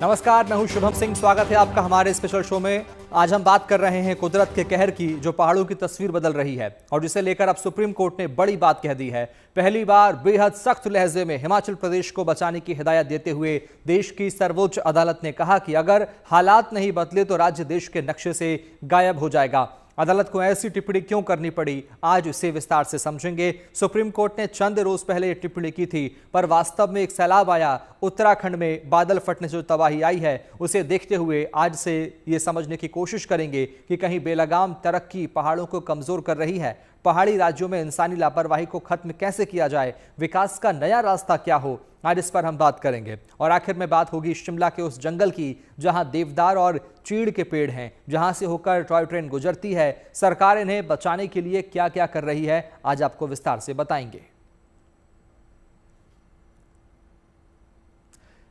नमस्कार, मैं हूं शुभम सिंह। स्वागत है आपका हमारे स्पेशल शो में। आज हम बात कर रहे हैं कुदरत के कहर की, जो पहाड़ों की तस्वीर बदल रही है और जिसे लेकर अब सुप्रीम कोर्ट ने बड़ी बात कह दी है। पहली बार बेहद सख्त लहजे में हिमाचल प्रदेश को बचाने की हिदायत देते हुए देश की सर्वोच्च अदालत ने कहा कि अगर हालात नहीं बदले तो राज्य देश के नक्शे से गायब हो जाएगा। अदालत को ऐसी टिप्पणी क्यों करनी पड़ी, आज इसे विस्तार से समझेंगे। सुप्रीम कोर्ट ने चंद रोज पहले ये टिप्पणी की थी, पर वास्तव में एक सैलाब आया। उत्तराखंड में बादल फटने से जो तबाही आई है, उसे देखते हुए आज से ये समझने की कोशिश करेंगे कि कहीं बेलगाम तरक्की पहाड़ों को कमजोर कर रही है। पहाड़ी राज्यों में इंसानी लापरवाही को खत्म कैसे किया जाए, विकास का नया रास्ता क्या हो, आज इस पर हम बात करेंगे। और आखिर में बात होगी शिमला के उस जंगल की जहां देवदार और चीड़ के पेड़ हैं, जहां से होकर टॉय ट्रेन गुजरती है। सरकार इन्हें बचाने के लिए क्या क्या कर रही है, आज आपको विस्तार से बताएंगे।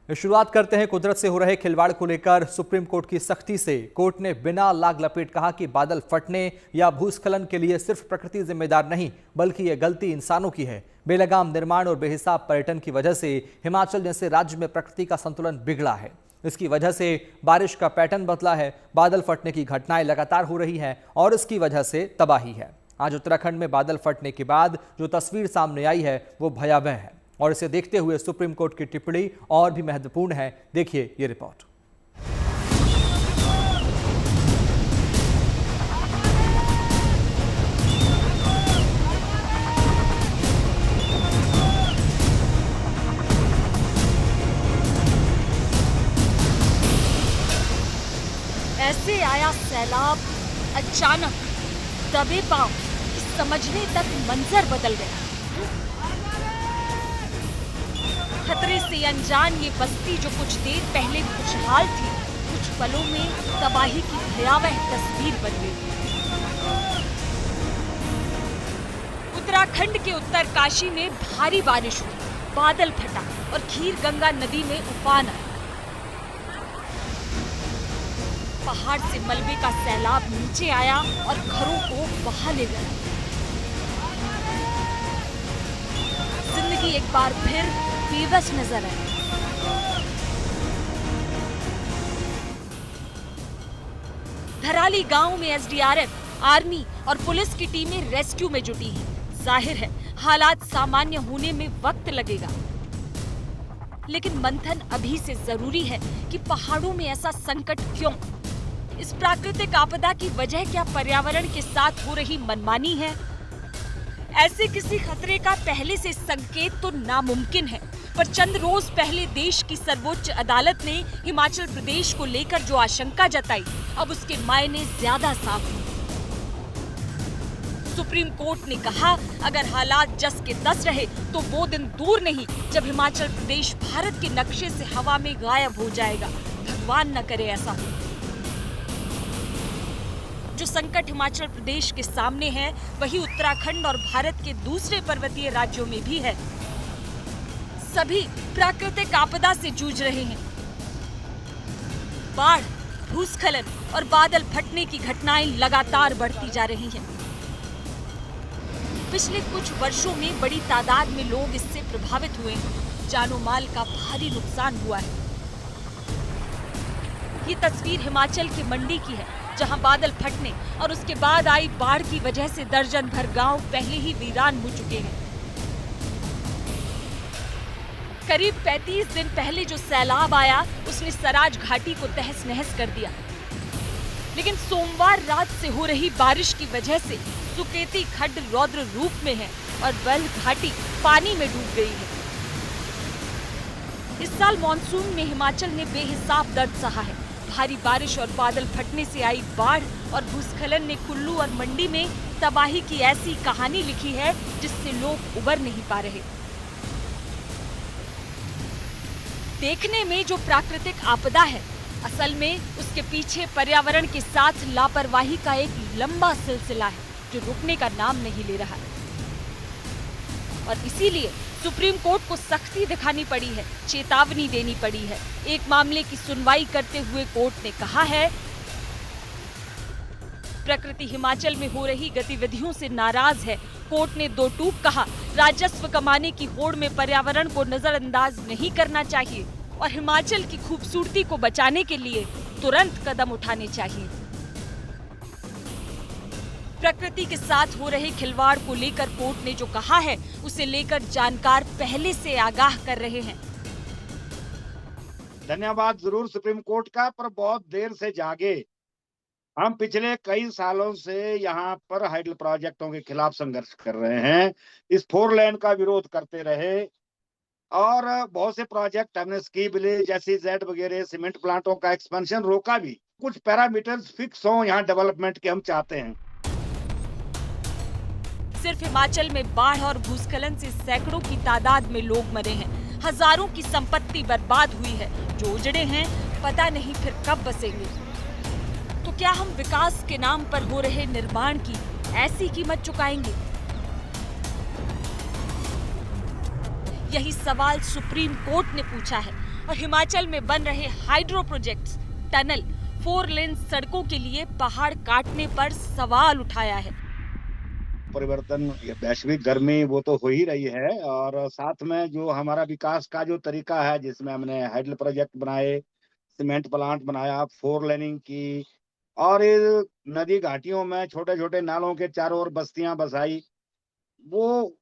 शुरुआत करते हैं कुदरत से हो रहे खिलवाड़ को लेकर सुप्रीम कोर्ट की सख्ती से। कोर्ट ने बिना लाग लपेट कहा कि बादल फटने या भूस्खलन के लिए सिर्फ प्रकृति जिम्मेदार नहीं, बल्कि यह गलती इंसानों की है। बेलगाम निर्माण और बेहिसाब पर्यटन की वजह से हिमाचल जैसे राज्य में प्रकृति का संतुलन बिगड़ा है। इसकी वजह से बारिश का पैटर्न बदला है, बादल फटने की घटनाएं लगातार हो रही हैं और इसकी वजह से तबाही है। आज उत्तराखंड में बादल फटने के बाद जो तस्वीर सामने आई है वो भयावह है और इसे देखते हुए सुप्रीम कोर्ट की टिप्पणी और भी महत्वपूर्ण है। देखिए ये रिपोर्ट। ऐसे आया सैलाब अचानक, दबे पांव समझने तक मंजर बदल गया। खतरे से अनजान ये बस्ती जो कुछ देर पहले खुशहाल थी, कुछ पलों में तबाही की भयावह तस्वीर बन गई। उत्तराखंड के उत्तरकाशी में भारी बारिश हुई, बादल फटा और खीर गंगा नदी में उफान आया। पहाड़ से मलबे का सैलाब नीचे आया और घरों को बहा ले गया। जिंदगी एक बार फिर बेबस नजर आई। धराली गांव में एसडीआरएफ, आर्मी और पुलिस की टीमें रेस्क्यू में जुटी हैं। जाहिर है हालात सामान्य होने में वक्त लगेगा, लेकिन मंथन अभी से जरूरी है कि पहाड़ों में ऐसा संकट क्यों? इस प्राकृतिक आपदा की वजह क्या पर्यावरण के साथ हो रही मनमानी है? ऐसे किसी खतरे का पहले से संकेत तो नामुमकिन है, पर चंद रोज पहले देश की सर्वोच्च अदालत ने हिमाचल प्रदेश को लेकर जो आशंका जताई, अब उसके मायने ज्यादा साफ हुए। सुप्रीम कोर्ट ने कहा, अगर हालात जस के तस रहे तो वो दिन दूर नहीं जब हिमाचल प्रदेश भारत के नक्शे से हवा में गायब हो जाएगा। भगवान न करे ऐसा हो। जो संकट हिमाचल प्रदेश के सामने है, वही उत्तराखंड और भारत के दूसरे पर्वतीय राज्यों में भी है। सभी प्राकृतिक आपदा से जूझ रहे हैं। बाढ़, भूस्खलन और बादल फटने की घटनाएं लगातार बढ़ती जा रही हैं। पिछले कुछ वर्षों में बड़ी तादाद में लोग इससे प्रभावित हुए हैं। जानो माल का भारी नुकसान हुआ है। ये तस्वीर हिमाचल के मंडी की है, जहां बादल फटने और उसके बाद आई बाढ़ की वजह से दर्जन भर गांव पहले ही वीरान हो चुके हैं। करीब 35 दिन पहले जो सैलाब आया, उसने सराज घाटी को तहस नहस कर दिया। लेकिन सोमवार रात से हो रही बारिश की वजह से सुकेती खड्ड रौद्र रूप में है और बल्ह घाटी पानी में डूब गई है। इस साल मानसून में हिमाचल ने बेहिसाब दर्द सहा है। भारी बारिश और बादल फटने से आई बाढ़ और भूस्खलन ने कुल्लू और मंडी में तबाही की ऐसी कहानी लिखी है जिससे लोग उबर नहीं पा रहे। देखने में जो प्राकृतिक आपदा है, असल में उसके पीछे पर्यावरण के साथ लापरवाही का एक लंबा सिलसिला है जो रुकने का नाम नहीं ले रहा है। और इसीलिए सुप्रीम कोर्ट को सख्ती दिखानी पड़ी है, चेतावनी देनी पड़ी है। एक मामले की सुनवाई करते हुए कोर्ट ने कहा है, प्रकृति हिमाचल में हो रही गतिविधियों से नाराज है। कोर्ट ने दो टूक कहा, राजस्व कमाने की होड़ में पर्यावरण को नजरअंदाज नहीं करना चाहिए। और हिमाचल की खूबसूरती को बचाने के लिए तुरंत कदम उठाने चाहिए। प्रकृति के साथ हो रहे खिलवाड़ को लेकर कोर्ट ने जो कहा है, उसे लेकर जानकार पहले से आगाह कर रहे हैं। धन्यवाद जरूर सुप्रीम कोर्ट का, पर बहुत देर से जागे। हम पिछले कई सालों से यहाँ पर हाइडल प्रोजेक्टों के खिलाफ संघर्ष कर रहे हैं, इस 4 लेन का विरोध करते रहे और बहुत से प्रोजेक्ट हमने स्की विलेज जैसी जेड वगैरह सीमेंट प्लांटों का एक्सपेंशन रोका भी। कुछ पैरामीटर्स फिक्स हों यहाँ डेवलपमेंट के, हम चाहते हैं। सिर्फ हिमाचल में बाढ़ और भूस्खलन से सैकड़ों की तादाद में लोग मरे हैं, हजारों की संपत्ति बर्बाद हुई है। जो उजड़े हैं पता नहीं फिर कब बसेंगे। तो क्या हम विकास के नाम पर हो रहे निर्माण की ऐसी कीमत चुकाएंगे? यही सवाल सुप्रीम कोर्ट ने पूछा है और हिमाचल में बन रहे हाइड्रो प्रोजेक्ट्स, टनल, 4 लेन सड़कों के लिए पहाड़ काटने पर सवाल उठाया है। परिवर्तन, वैश्विक गर्मी वो तो हो ही रही है और साथ में जो हमारा विकास का जो तरीका है, जिसमें हमने हाइडल प्रोजेक्ट बनाए, सीमेंट प्लांट बनाया, 4 लेनिंग की और नदी घाटियों में छोटे छोटे नालों के चारों ओर बस्तियां बसाई, वो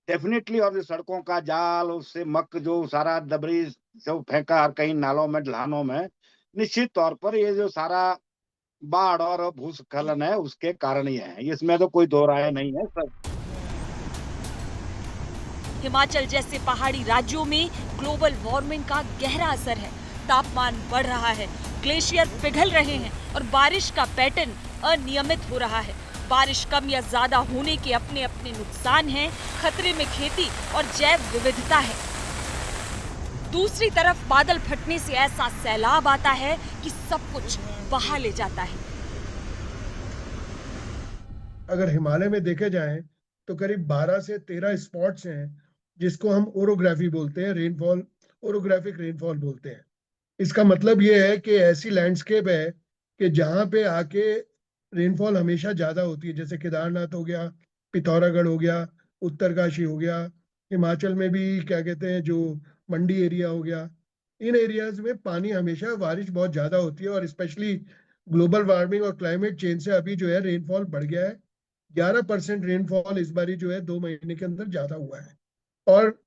डेफिनेटली। और सड़कों का जाल, उससे मक जो सारा दबरी जो फेंका कहीं नालों में, ढलानों में, निश्चित तौर पर ये जो सारा बाढ़ और भूस्खलन है उसके कारण ही है, इसमें तो कोई दो राय नहीं है सर। हिमाचल जैसे पहाड़ी राज्यों में ग्लोबल वार्मिंग का गहरा असर है। तापमान बढ़ रहा है, ग्लेशियर पिघल रहे हैं और बारिश का पैटर्न अनियमित हो रहा है। बारिश कम या ज्यादा होने के अपने अपने नुकसान हैं, खतरे में खेती और जैव विविधता है। दूसरी तरफ बादल फटने से ऐसा सैलाब आता है कि सब कुछ बहा ले जाता है। अगर हिमालय में देखे जाएं तो करीब 12 से 13 स्पॉट्स हैं जिसको हम ओरोग्राफी बोलते हैं, रेनफॉल, ओरोग्राफिक रेनफॉल बोलते हैं। इसका मतलब ये है कि ऐसी लैंडस्केप है कि जहाँ पे आके रेनफॉल हमेशा ज्यादा होती है, जैसे केदारनाथ हो गया, पिथौरागढ़ हो गया, उत्तरकाशी हो गया, हिमाचल में भी क्या कहते हैं जो मंडी एरिया हो गया। इन एरियाज में पानी हमेशा, बारिश बहुत ज्यादा होती है और स्पेशली ग्लोबल वार्मिंग और क्लाइमेट चेंज से अभी जो है रेनफॉल बढ़ गया है। 11% रेनफॉल इस बारी जो है 2 महीने के अंदर ज्यादा हुआ है। और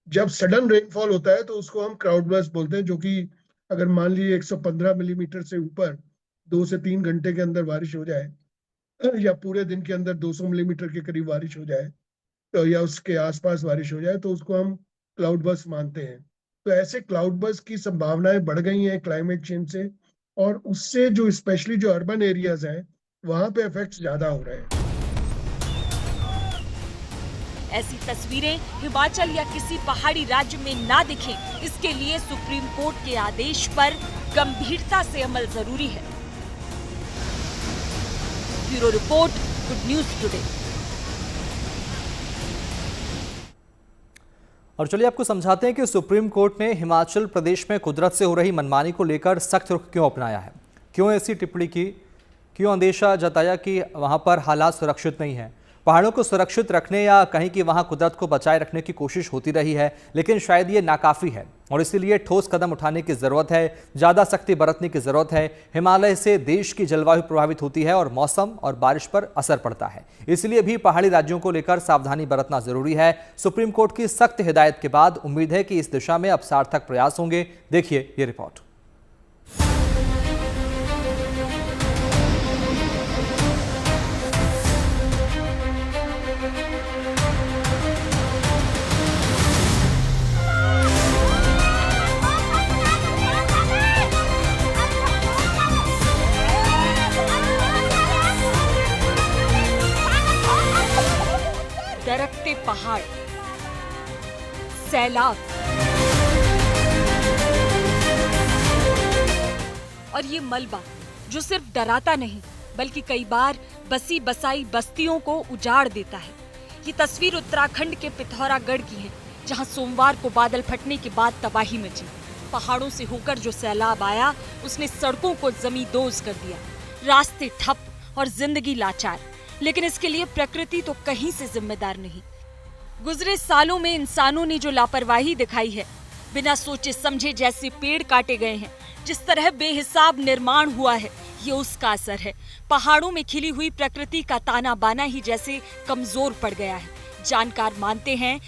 जब सडन रेनफॉल होता है तो उसको हम क्राउड बर्स्ट बोलते हैं, जो कि अगर मान लीजिए 115 मिलीमीटर से ऊपर 2 से 3 घंटे के अंदर बारिश हो जाए या पूरे दिन के अंदर 200 मिलीमीटर के करीब बारिश हो जाए तो या उसके आसपास बारिश हो जाए तो उसको हम क्लाउड बर्स्ट मानते हैं। तो ऐसे क्लाउड बर्स्ट की संभावनाएं बढ़ गई हैं क्लाइमेट चेंज से, और उससे जो स्पेशली जो अर्बन एरियाज हैं वहां पे इफेक्ट्स ज्यादा हो रहे हैं। ऐसी तस्वीरें हिमाचल या किसी पहाड़ी राज्य में ना दिखें, इसके लिए सुप्रीम कोर्ट के आदेश पर गंभीरता से अमल जरूरी है। Bureau report, good news today. और चलिए आपको समझाते हैं कि सुप्रीम कोर्ट ने हिमाचल प्रदेश में कुदरत से हो रही मनमानी को लेकर सख्त रुख क्यों अपनाया है, क्यों ऐसी टिप्पणी की, क्यों अंदेशा जताया कि वहां पर हालात सुरक्षित नहीं है। पहाड़ों को सुरक्षित रखने या कहीं कि वहां कुदरत को बचाए रखने की कोशिश होती रही है, लेकिन शायद ये नाकाफी है और इसीलिए ठोस कदम उठाने की जरूरत है, ज्यादा सख्ती बरतने की जरूरत है। हिमालय से देश की जलवायु प्रभावित होती है और मौसम और बारिश पर असर पड़ता है, इसलिए भी पहाड़ी राज्यों को लेकर सावधानी बरतना जरूरी है। सुप्रीम कोर्ट की सख्त हिदायत के बाद उम्मीद है कि इस दिशा में अब सार्थक प्रयास होंगे। देखिए ये रिपोर्ट। दरकते पहाड़, सैलाब और ये मलबा जो सिर्फ डराता नहीं बल्कि कई बार बसी बसाई बस्तियों को उजाड़ देता है। ये तस्वीर उत्तराखंड के पिथौरागढ़ की है, जहां सोमवार को बादल फटने के बाद तबाही मची। पहाड़ों से होकर जो सैलाब आया उसने सड़कों को जमींदोज कर दिया, रास्ते ठप और जिंदगी लाचार। लेकिन इसके लिए प्रकृति तो कहीं से जिम्मेदार नहीं। गुजरे सालों में इंसानों ने जो लापरवाही दिखाई है, बिना सोचे समझे जैसे पेड़ काटे गए हैं, जिस तरह बेहिसाब निर्माण हुआ है, ये उसका असर है। पहाड़ों में खिली हुई प्रकृति का ताना बाना ही जैसे कमजोर पड़ गया है। जानकार मानते हैं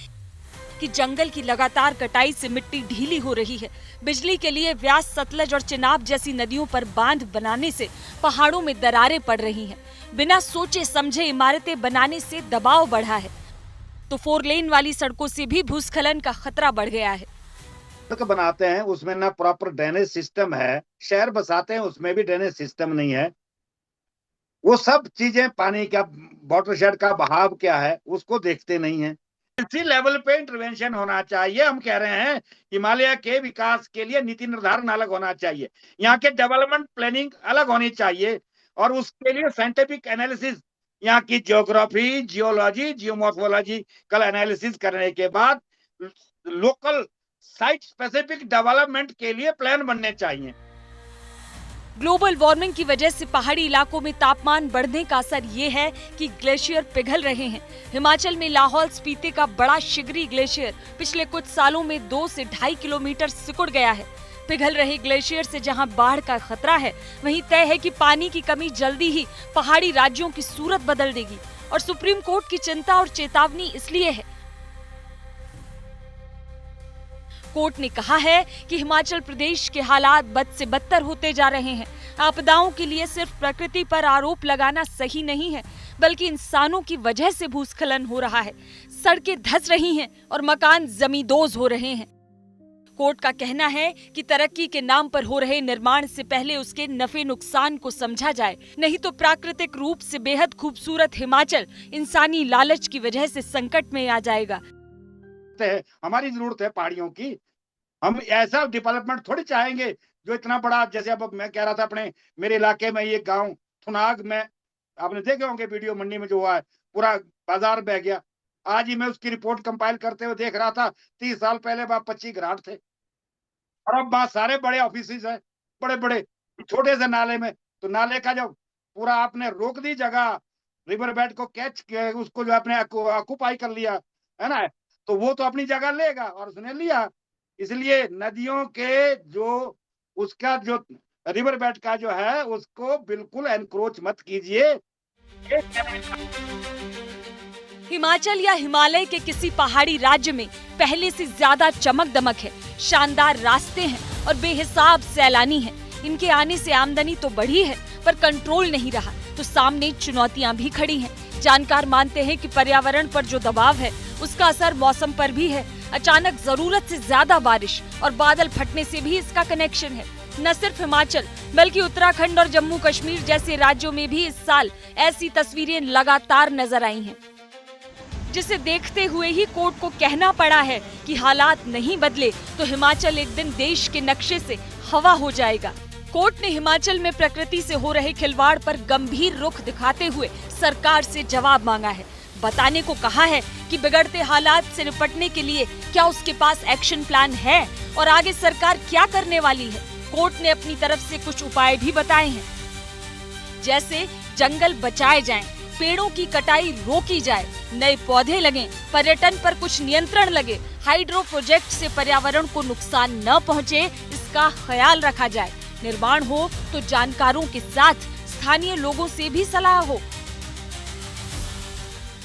कि जंगल की लगातार कटाई से मिट्टी ढीली हो रही है। बिजली के लिए व्यास, सतलज और चिनाब जैसी नदियों पर बांध बनाने से पहाड़ों में दरारें पड़ रही हैं। बिना सोचे समझे इमारतें बनाने से दबाव बढ़ा है, तो 4 लेन वाली सड़कों से भी भूस्खलन का खतरा बढ़ गया है। सड़क बनाते हैं उसमें ना प्रॉपर ड्रेनेज सिस्टम है, शहर बसाते हैं उसमें भी ड्रेनेज सिस्टम नहीं है। वो सब चीजें, पानी का वाटरशेड का बहाव क्या है उसको देखते नहीं है। इसी लेवल पे इंटरवेंशन होना चाहिए। हम कह रहे हैं हिमालय के विकास के लिए नीति निर्धारण अलग होना चाहिए, यहाँ के डेवलपमेंट प्लानिंग अलग होनी चाहिए, और उसके लिए साइंटिफिक एनालिसिस, यहाँ की ज्योग्राफी, जियोलॉजी, जियोमॉर्फोलॉजिकल एनालिसिस करने के बाद लोकल साइट स्पेसिफिक डेवलपमेंट के लिए प्लान बनने चाहिए। ग्लोबल वार्मिंग की वजह से पहाड़ी इलाकों में तापमान बढ़ने का असर ये है कि ग्लेशियर पिघल रहे हैं। हिमाचल में लाहौल स्पीति का बड़ा शिगरी ग्लेशियर पिछले कुछ सालों में 2 से 2.5 किलोमीटर सिकुड़ गया है। पिघल रहे ग्लेशियर से जहां बाढ़ का खतरा है, वहीं तय है कि पानी की कमी जल्दी ही पहाड़ी राज्यों की सूरत बदल देगी। और सुप्रीम कोर्ट की चिंता और चेतावनी इसलिए है। कोर्ट ने कहा है कि हिमाचल प्रदेश के हालात बद से बदतर होते जा रहे हैं। आपदाओं के लिए सिर्फ प्रकृति पर आरोप लगाना सही नहीं है, बल्कि इंसानों की वजह से भूस्खलन हो रहा है। सड़कें धंस रही हैं और मकान जमींदोज हो रहे हैं। कोर्ट का कहना है कि तरक्की के नाम पर हो रहे निर्माण से पहले उसके नफे नुकसान को समझा जाए, नहीं तो प्राकृतिक रूप से बेहद खूबसूरत हिमाचल इंसानी लालच की वजह से संकट में आ जाएगा। हमारी जरूरत है पहाड़ियों की। हम ऐसा डेवलपमेंट थोड़ी चाहेंगे जो इतना बड़ा, जैसे अब मैं कह रहा था अपने मेरे इलाके में ये गांव थुनाग में, आपने देखे होंगे वीडियो, मंडी में जो हुआ है, पूरा बाजार बह गया। आज ही मैं उसकी रिपोर्ट कंपाइल करते हुए देख रहा था, 30 साल पहले वहां 25 घराट थे और अब वहां सारे बड़े ऑफिस है, बड़े बड़े छोटे से नाले में। तो नाले का जो पूरा आपने रोक दी जगह, रिवर बेड को कैच किया, उसको जो आपने ऑक्युपाई कर लिया है ना, तो वो तो अपनी जगह लेगा और उसने लिया। इसलिए नदियों के जो उसका जो रिवर बेड का जो है उसको बिल्कुल एनक्रोच मत कीजिए। हिमाचल या हिमालय के किसी पहाड़ी राज्य में पहले से ज्यादा चमक दमक है, शानदार रास्ते हैं और बेहिसाब सैलानी हैं। इनके आने से आमदनी तो बढ़ी है, पर कंट्रोल नहीं रहा, तो सामने चुनौतियां भी खड़ी हैं। जानकार मानते हैं कि पर्यावरण पर जो दबाव है उसका असर मौसम पर भी है। अचानक जरूरत से ज्यादा बारिश और बादल फटने से भी इसका कनेक्शन है। न सिर्फ हिमाचल बल्कि उत्तराखंड और जम्मू कश्मीर जैसे राज्यों में भी इस साल ऐसी तस्वीरें लगातार नजर आई हैं, जिसे देखते हुए ही कोर्ट को कहना पड़ा है कि हालात नहीं बदले तो हिमाचल एक दिन देश के नक्शे से हवा हो जाएगा। कोर्ट ने हिमाचल में प्रकृति से हो रहे खिलवाड़ पर गंभीर रुख दिखाते हुए सरकार से जवाब मांगा है। बताने को कहा है कि बिगड़ते हालात से निपटने के लिए क्या उसके पास एक्शन प्लान है और आगे सरकार क्या करने वाली है। कोर्ट ने अपनी तरफ से कुछ उपाय भी बताए हैं, जैसे जंगल बचाए जाएं, पेड़ों की कटाई रोकी जाए, नए पौधे लगें, पर्यटन पर कुछ नियंत्रण लगे, हाइड्रो प्रोजेक्ट से पर्यावरण को नुकसान न पहुंचे, इसका ख्याल रखा जाए। निर्माण हो तो जानकारों के साथ स्थानीय लोगों से भी सलाह हो।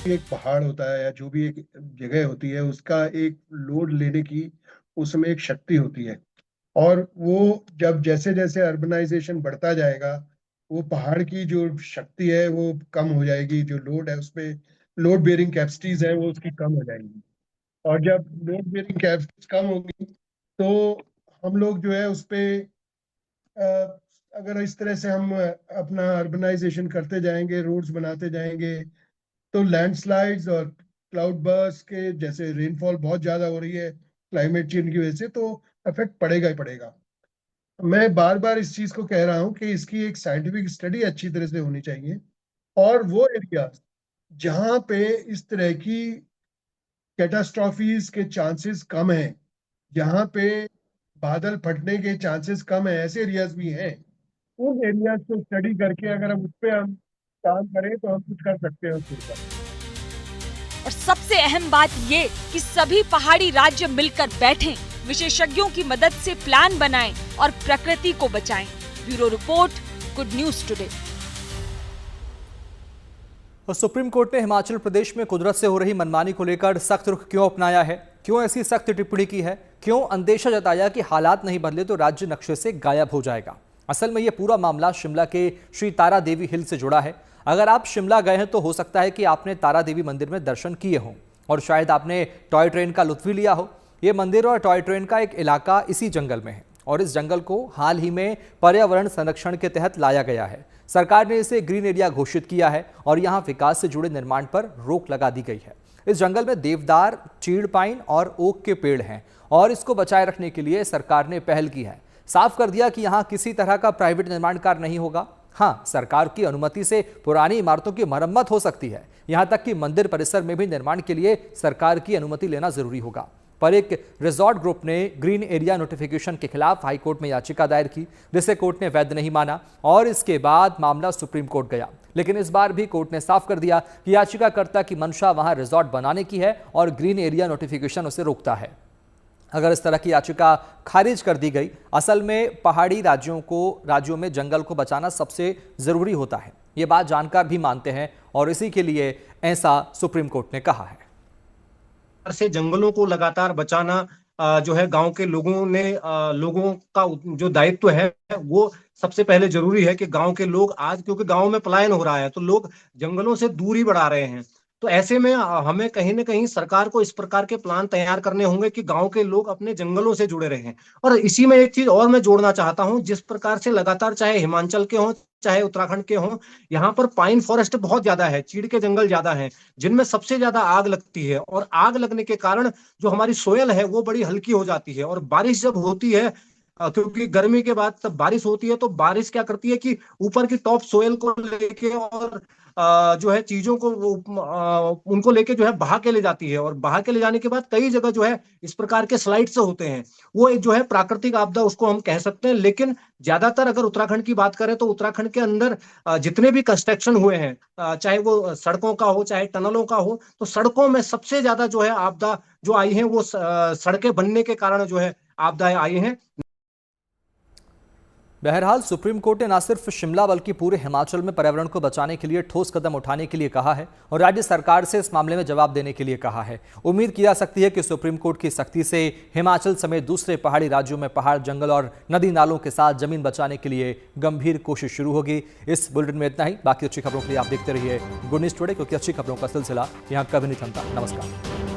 एक पहाड़ होता है या जो भी एक जगह होती है, उसका एक लोड लेने की उसमें एक शक्ति होती है, और वो जब जैसे जैसे अर्बनाइजेशन बढ़ता जाएगा, वो पहाड़ की जो शक्ति है वो कम हो जाएगी। जो लोड है उसपे, लोड बेयरिंग कैपेसिटीज है वो उसकी कम हो जाएंगी, और जब लोड बेयरिंग कैपेसिटीज कम होगी तो हम लोग जो है उसपे अगर इस तरह से हम अपना अर्बनाइजेशन करते जाएंगे, रोड्स बनाते जाएंगे, तो लैंडस्लाइड्स और क्लाउड बर्स्ट के जैसे रेनफॉल बहुत ज्यादा हो रही है क्लाइमेट चेंज की वजह से, तो इफेक्ट पड़ेगा ही पड़ेगा। मैं बार बार इस चीज को कह रहा हूं कि इसकी एक साइंटिफिक स्टडी अच्छी तरह से होनी चाहिए, और वो एरिया जहां पे इस तरह की कैटास्ट्रॉफीज के चांसेस कम हैं, जहां पे बादल फटने के चांसेस कम है, ऐसे एरियाज भी हैं। उन एरियाज को स्टडी करके अगर हम उस पर हम काम करें तो हम कुछ कर सकते हैं उसके ऊपर। और सबसे अहम बात ये कि सभी पहाड़ी राज्य मिलकर बैठें, विशेषज्ञों की मदद से प्लान बनाएं और प्रकृति को बचाएं। Bureau report, good news today. Supreme court ने हिमाचल प्रदेश में कुदरत से हो रही मनमानी को लेकर सख्त रुख क्यों अपनाया है, क्यों ऐसी सख्त टिप्पणी की है, क्यों अंदेशा जताया कि हालात नहीं बदले तो राज्य नक्शे से गायब हो जाएगा। असल में यह पूरा मामला शिमला के श्री तारा देवी हिल से जुड़ा है। अगर आप शिमला गए हैं तो हो सकता है कि आपने तारा देवी मंदिर में दर्शन किए हों और शायद आपने टॉय ट्रेन का लुत्फ भी लिया हो। यह मंदिर और टॉय ट्रेन का एक इलाका इसी जंगल में है और इस जंगल को हाल ही में पर्यावरण संरक्षण के तहत लाया गया है। सरकार ने इसे ग्रीन एरिया घोषित किया है और यहां विकास से जुड़े निर्माण पर रोक लगा दी गई है। इस जंगल में देवदार, चीड़ पाइन और ओक के पेड़ हैं और इसको बचाए रखने के लिए सरकार ने पहल की है। साफ कर दिया कि यहां किसी तरह का प्राइवेट निर्माण कार्य नहीं होगा। हाँ, सरकार की अनुमति से पुरानी इमारतों की मरम्मत हो सकती है। यहां तक कि मंदिर परिसर में भी निर्माण के लिए सरकार की अनुमति लेना जरूरी होगा। पर एक रिजॉर्ट ग्रुप ने ग्रीन एरिया नोटिफिकेशन के खिलाफ हाईकोर्ट में याचिका दायर की, जिसे कोर्ट ने वैध नहीं माना और इसके बाद मामला सुप्रीम कोर्ट गया। लेकिन इस बार भी कोर्ट ने साफ कर दिया कि याचिकाकर्ता की मंशा वहां रिजॉर्ट बनाने की है और ग्रीन एरिया नोटिफिकेशन उसे रोकता है। अगर इस तरह की याचिका खारिज कर दी गई, असल में पहाड़ी राज्यों में जंगल को बचाना सबसे जरूरी होता है। ये बात जानकार भी मानते हैं और इसी के लिए ऐसा सुप्रीम कोर्ट ने कहा है। से जंगलों को लगातार बचाना जो है गांव के लोगों का जो दायित्व है वो सबसे पहले जरूरी है कि गांव के लोग आज, क्योंकि गांव में पलायन हो रहा है तो लोग जंगलों से दूरी बढ़ा रहे हैं। तो ऐसे में हमें कहीं ना कहीं सरकार को इस प्रकार के प्लान तैयार करने होंगे कि गांव के लोग अपने जंगलों से जुड़े रहें। और इसी में एक चीज और मैं जोड़ना चाहता हूं, जिस प्रकार से लगातार चाहे हिमाचल के हों चाहे उत्तराखंड के हों, यहाँ पर पाइन फॉरेस्ट बहुत ज्यादा है, चीड़ के जंगल ज्यादा हैं, जिनमें सबसे ज्यादा आग लगती है और आग लगने के कारण जो हमारी सोयल है वो बड़ी हल्की हो जाती है। और बारिश जब होती है, क्योंकि गर्मी के बाद तब बारिश होती है, तो बारिश क्या करती है कि ऊपर की टॉप सोयल को लेके और जो है चीजों को उनको लेके जो है बहा के ले जाती है और बहा के ले जाने के बाद कई जगह जो है इस प्रकार के स्लाइड से होते हैं। वो एक जो है प्राकृतिक आपदा उसको हम कह सकते हैं। लेकिन ज्यादातर अगर उत्तराखंड की बात करें तो उत्तराखंड के अंदर जितने भी कंस्ट्रक्शन हुए हैं, चाहे वो सड़कों का हो चाहे टनलों का हो, तो सड़कों में सबसे ज्यादा जो है आपदा जो आई है वो सड़कें बनने के कारण जो है आपदाएं आई हैं। बहरहाल सुप्रीम कोर्ट ने न सिर्फ शिमला बल्कि पूरे हिमाचल में पर्यावरण को बचाने के लिए ठोस कदम उठाने के लिए कहा है और राज्य सरकार से इस मामले में जवाब देने के लिए कहा है। उम्मीद की जा सकती है कि सुप्रीम कोर्ट की सख्ती से हिमाचल समेत दूसरे पहाड़ी राज्यों में पहाड़, जंगल और नदी नालों के साथ जमीन बचाने के लिए गंभीर कोशिश शुरू होगी। इस बुलेटिन में इतना ही। बाकी अच्छी खबरों के लिए आप देखते रहिए गुड न्यूज टुडे, क्योंकि अच्छी खबरों का सिलसिला यहाँ कभी नहीं थमता। नमस्कार।